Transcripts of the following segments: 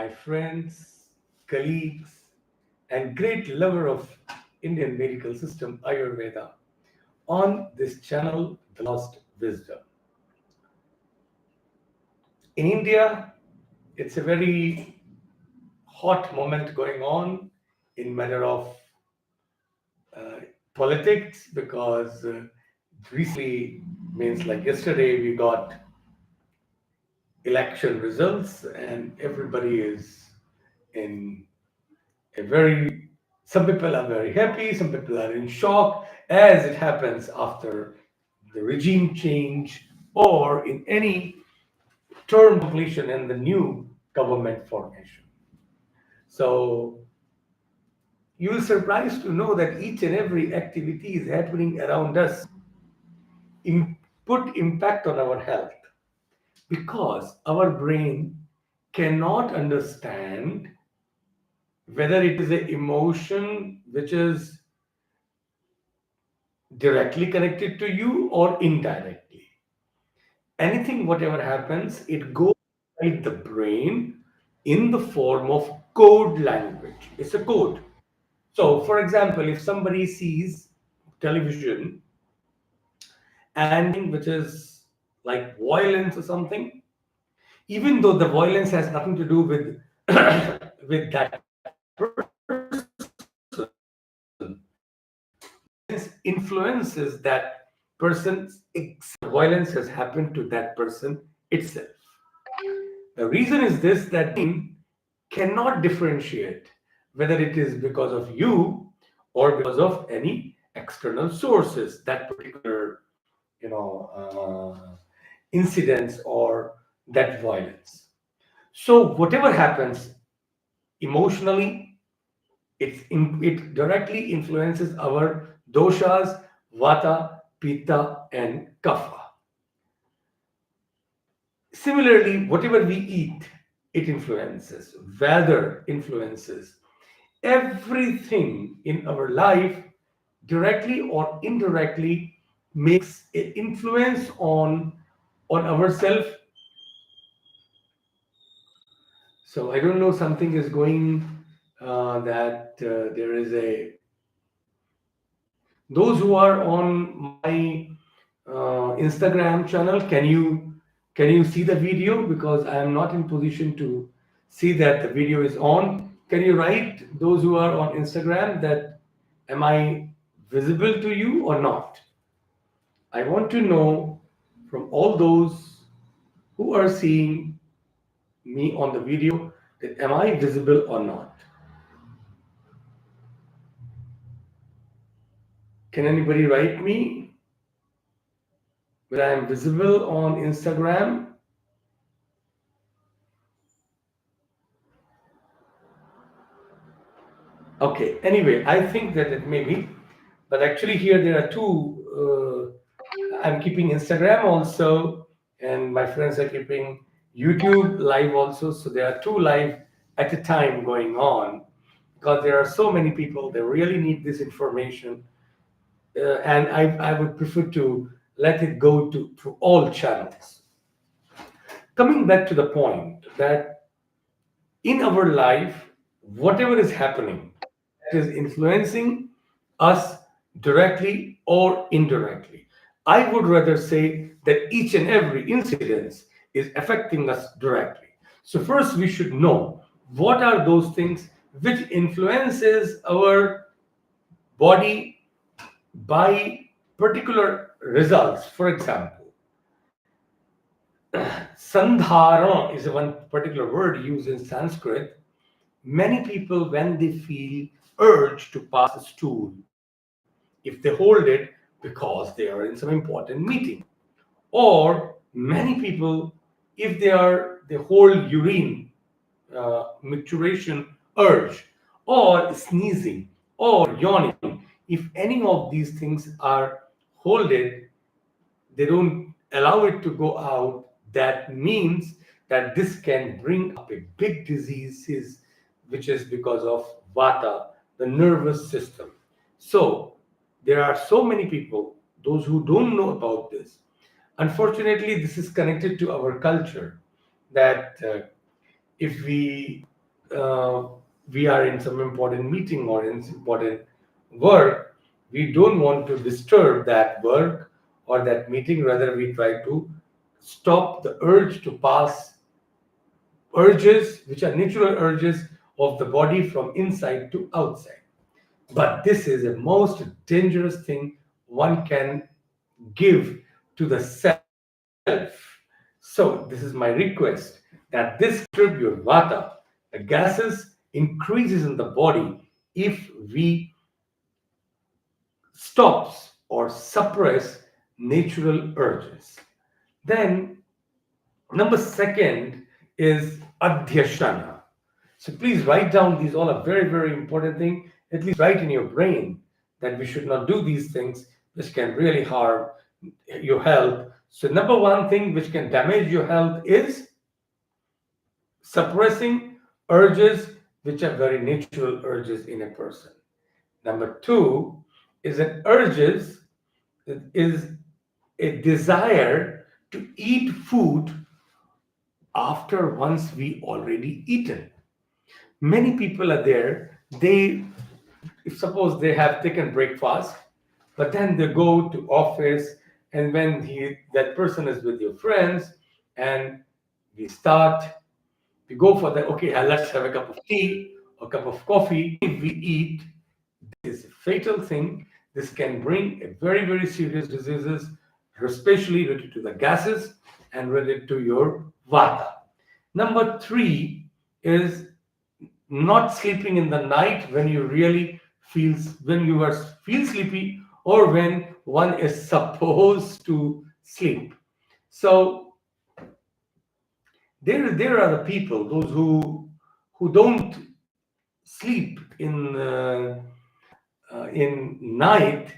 my friends, colleagues, and great lover of Indian medical system, Ayurveda, on this channel, The Lost Wisdom. In India, it's a very hot moment going on in matter of uh, politics because recently, means like yesterday, we got election results and everybody is in a very, some people are very happy, some people are in shock, as it happens after the regime change or in any term completion and the new government formation. So you will surprised to know that each and every activity is happening around us put impact on our health because our brain cannot understand whether it is an emotion which is directly connected to you or indirectly. Anything, whatever happens, it goes inside the brain in the form of code language. It's a code. So, for example, if somebody sees television and which is like violence or something, even though the violence has nothing to do with with that person, influences that person's violence has happened to that person itself. The reason is this that brain cannot differentiate whether it is because of you or because of any external sources that particular incidents or that violence. So whatever happens emotionally, it directly influences our doshas, vata, pitta, and kapha. Similarly, whatever we eat, it influences. Weather influences. Everything in our life, directly or indirectly, makes an influence on ourselves. So I don't know, something is going that there is a those who are on my Instagram channel, can you see the video because I am not in position to see that the video is on. Can you write those who are on Instagram that am I visible to you or not? I want to know from all those who are seeing me on the video that am I visible or not? Can anybody write me whether I am visible on Instagram? Okay, anyway, I think that it may be, but actually here there are two. I'm keeping Instagram also, and my friends are keeping YouTube live also. So there are two live at a time going on because there are so many people that really need this information, and I would prefer to let it go to all channels. Coming back to the point that in our life, whatever is happening, that is influencing us directly or indirectly. I would rather say that each and every incident is affecting us directly. So first we should know what are those things which influences our body by particular results. For example, sandhara is one particular word used in Sanskrit. Many people, when they feel urge to pass a stool, if they hold it because they are in some important meeting, or many people, if they hold urine maturation urge, or sneezing, or yawning, if any of these things are holded, they don't allow it to go out, that means that this can bring up a big diseases, which is because of vata, the nervous system. So there are so many people, those who don't know about this. Unfortunately, this is connected to our culture that if we uh, we are in some important meeting or in important work, we don't want to disturb that work or that meeting. Rather, we try to stop the urge to pass urges, which are natural urges of the body from inside to outside. But this is the most dangerous thing one can give to the self. So, this is my request that this disturb your vata. The gases increases in the body if we stops or suppress natural urges. Then number second is adhyashana. So please write down, these all are very, very important thing. At least write in your brain that we should not do these things which can really harm your health. So number one thing which can damage your health is suppressing urges which are very natural urges in a person. Number two is an urges is a desire to eat food after once we already eaten. Many people are there, they, if suppose they have taken breakfast, but then they go to office, and when that person is with your friends, and we start, we go for the, okay, let's have a cup of tea or cup of coffee. If we eat, this is a fatal thing. This can bring a very, very serious diseases, especially related to the gases and related to your vata. Number three is not sleeping in the night when you really when you are feel sleepy, or when one is supposed to sleep. So there are the people, those who don't sleep in night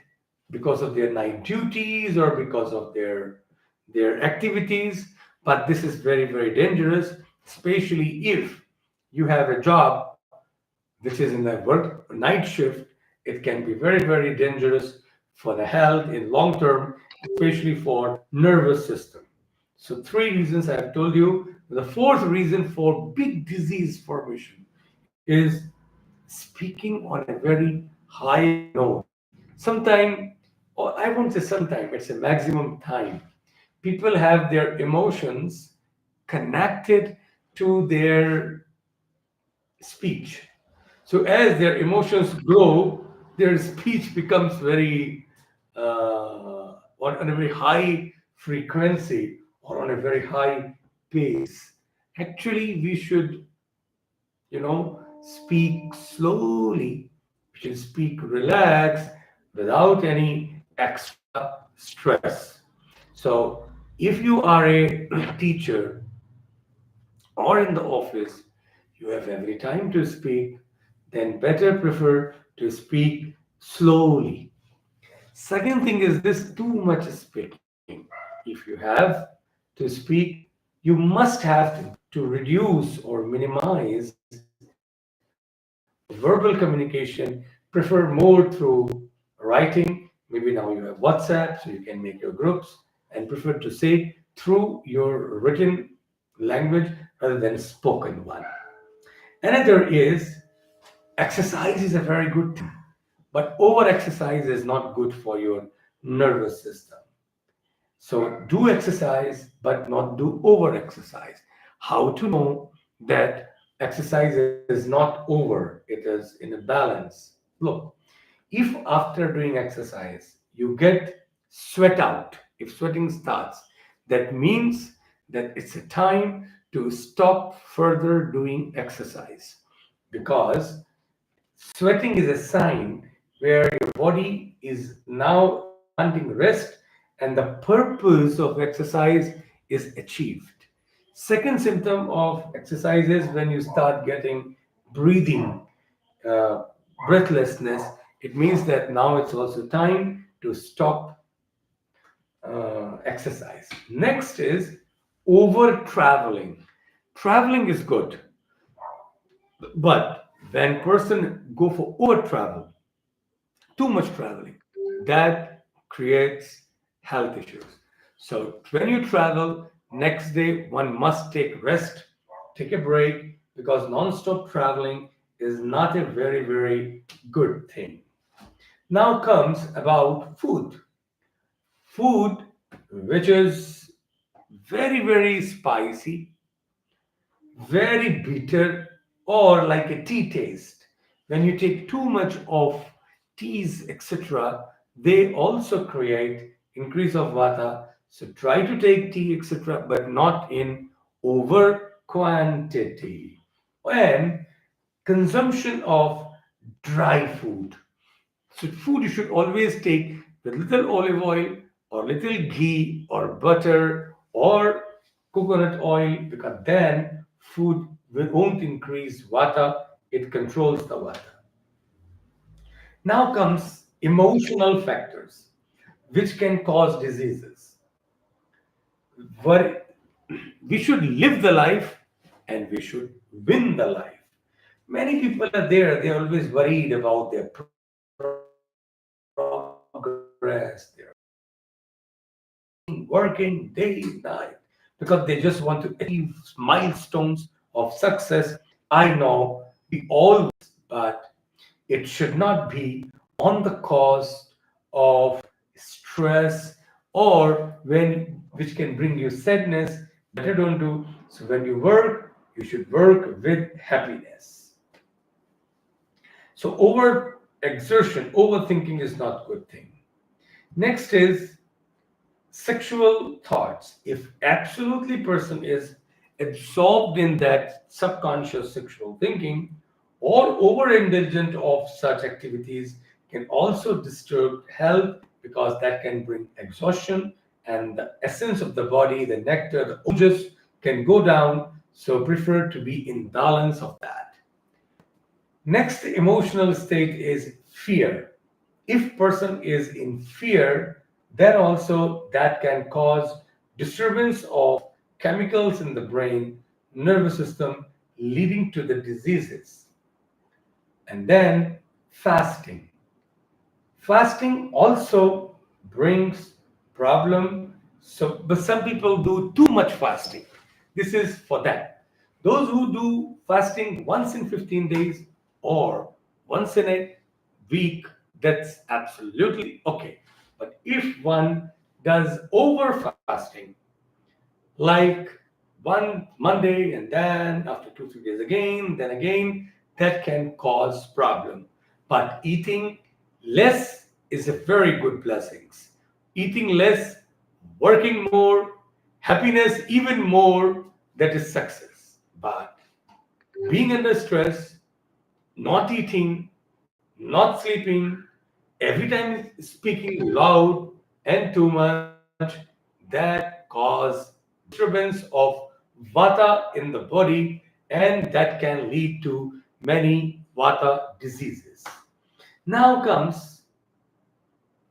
because of their night duties or because of their activities. But this is very, very dangerous, especially if you have a job which is in the work night shift. It can be very, very dangerous for the health in long term, especially for nervous system. So three reasons I have told you. The fourth reason for big disease formation is speaking on a very high note. Sometime, or I won't say sometime, it's a maximum time. People have their emotions connected to their speech. So as their emotions grow, their speech becomes very on a very high frequency or on a very high pace. Actually, we should, speak slowly. We should speak relaxed without any extra stress. So if you are a teacher or in the office, you have every time to speak, then better prefer to speak slowly. Second thing is this, too much speaking. If you have to speak, you must have to reduce or minimize verbal communication. Prefer more through writing. Maybe now you have WhatsApp, so you can make your groups, and prefer to say through your written language rather than spoken one. Another is exercise is a very good thing, but over exercise is not good for your nervous system. So do exercise, but not do over exercise. How to know that exercise is not over, it is in a balance? Look, if after doing exercise you get sweat out, if sweating starts, that means that it's a time to stop further doing exercise, because sweating is a sign where your body is now demanding rest, and the purpose of exercise is achieved. Second symptom of exercise is when you start getting breathing, uh, breathlessness. It means that now it's also time to stop exercise. Next is over traveling. Traveling is good, but when person go for over travel, too much traveling, that creates health issues. So when you travel, next day one must take rest, take a break, because non-stop traveling is not a very, very good thing. Now comes about food. Food which is very, very spicy, very bitter, or like a tea taste. When you take too much of teas, etc., they also create increase of vata. So try to take tea, etc., but not in over quantity. And consumption of dry food. So food you should always take with little olive oil or little ghee or butter or coconut oil, because then food won't increase vata, it controls the vata. Now comes emotional factors which can cause diseases. Wor- We should live the life and we should win the life. Many people are there, they're always worried about their progress, they're working day and night because they just want to achieve milestones of success. I know we all, but it should not be on the cost of stress or when which can bring you sadness. Better don't do. So when you work, you should work with happiness. So over exertion, overthinking is not a good thing. Next is sexual thoughts. If absolutely person is absorbed in that subconscious sexual thinking or overindulgent of such activities can also disturb health, because that can bring exhaustion and the essence of the body, the nectar, the ojas can go down. So prefer to be in balance of that. Next emotional state is fear. If person is in fear, then also that can cause disturbance of chemicals in the brain, nervous system, leading to the diseases. And then fasting. Fasting also brings problem. So, but some people do too much fasting. This is for that. Those who do fasting once in 15 days or once in a week, that's absolutely okay. But if one does over fasting, like one Monday and then after 2, 3 days again, then again, that can cause problem. But eating less is a very good blessings. Eating less, working more, happiness even more, that is success. But being under stress, not eating, not sleeping, every time speaking loud and too much, that cause disturbance of vata in the body, and that can lead to many vata diseases. Now comes,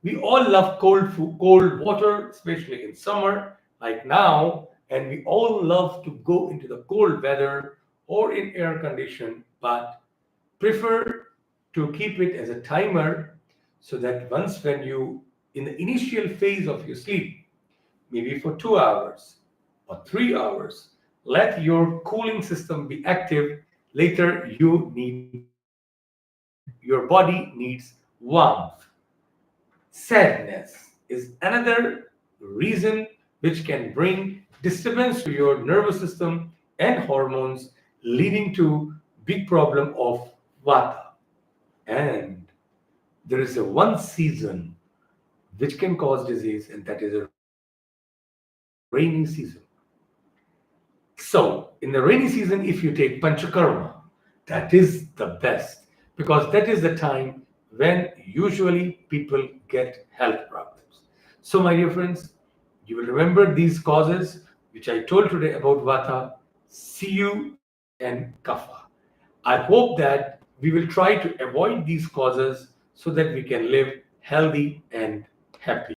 we all love cold food, cold water, especially in summer, like now, and we all love to go into the cold weather or in air condition, but prefer to keep it as a timer, so that once when you in the initial phase of your sleep, maybe for 2 hours or 3 hours, let your cooling system be active. Later you need, your body needs warmth. Sadness is another reason which can bring disturbance to your nervous system and hormones, leading to big problem of vata. And there is a one season which can cause disease, and that is a rainy season. So, in the rainy season, if you take Panchakarma, that is the best, because that is the time when usually people get health problems. So, my dear friends, you will remember these causes which I told today about Vata, Siyu, and Kapha. I hope that we will try to avoid these causes so that we can live healthy and happy.